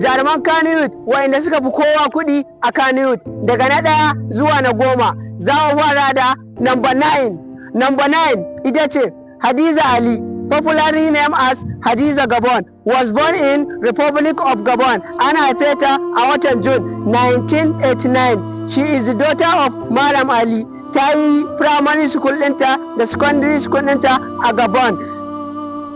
Jaruman kannywood wa'inda suka fi kowa kuɗi a kannywood daga na 1 zuwa na 10. Za mu fara da number 9. Number 9 ita ce Hadiza Ali, popularly named as Hadiza Gabon, was born in Republic of Gabon. An haife ta a watan June 1989. She is the daughter of Malam Ali. Ta yi primary school ɗinta da secondary school ɗinta a Gabon.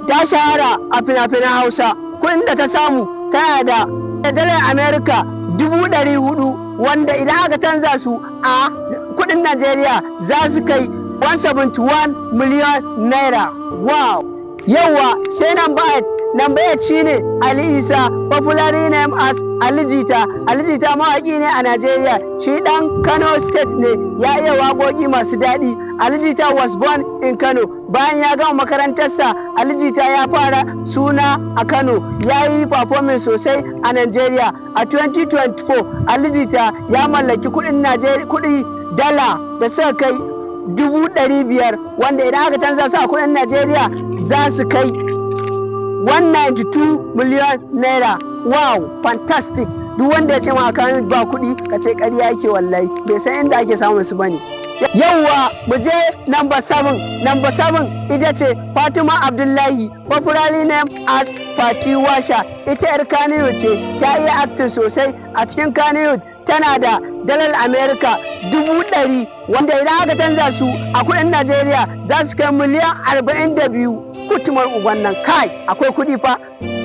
Ta shahara a fina-finan Hausa. Kuɗin da ta samu tana da dalar Amerika 400, wanda idan aka canza su a kuɗin Najeriya za su kai 171 million naira. Wow! Yawwa sai number 8. Number 8 shine Ali Isa, popularly named as Ali Jita. Ali Jita mawaƙi ne a Najeriya. Shi ɗan Kano State ne, ya iya waƙoƙi masu daɗi. Ali Jita was born in Kano. Bayan ya gama makarantarsa, Ali Jita ya fara suna a Kano. Ya yi performance sosai a Najeriya. A 2024, Ali Jita ya mallaki kuɗin Najeriya, kuɗi dala da suka kai 500,000, wanda idan aka canza su a kuɗin Najeriya za su kai 192 million naira. Wow, fantastic. Duk wanda ya ce ma kan ba kuɗi ka ce ƙarya yake, wallahi bai san inda ake samun su bane. Yawwa mu je number 7. Number 7 ita ce Fatima Abdullahi, popularly named as Fati Washa. Ita 'yar kannywood ce, ta iya acting sosai a cikin kannywood. Tana da dalar Amerika 100,000, wanda idan aka canza su a kuɗin Najeriya za su kai miliyan 42. Kutumar uban nan kai akwai kuɗi fa.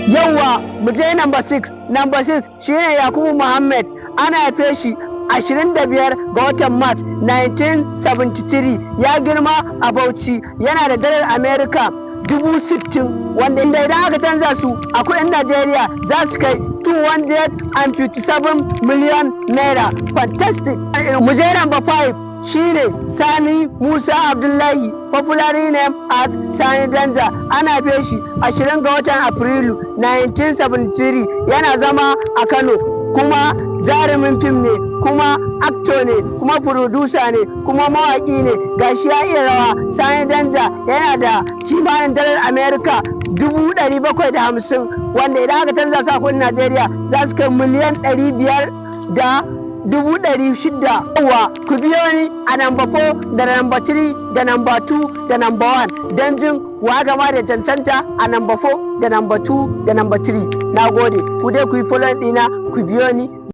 Yawwa mu je number 6. Number 6 shine Yakubu Muhammad. Ana haife shi 25 ga watan Mars 1973. Ya girma a Bauchi. Yana da dalar Amerika 60,000, wanda idan aka canza su a kuɗin Najeriya za su kai 257 million naira. Fantastic. Mu je number 5 shine Sani Musa Abdullahi, popularly named as Sani Danja. Ana haife shi 20 ga watan Afrilu 1973. Yana zama a Kano, kuma jarumin fim ne, kuma actor ne, kuma producer ne, kuma mawaƙi ne. Gashi ya iya rawa. Sani Danja yana da kimanin dalar Amerika 750, wanda idan aka canza su a kuɗin Najeriya za su kai miliyan 500,600. Yawwa ku biyo ni a number 4 da number 3 da number 2 da number 1 don jin wa gama da cancanta a number 4 da number 2 da number 3. Na gode, ku dai ku yi follow ɗina, ku biyo ni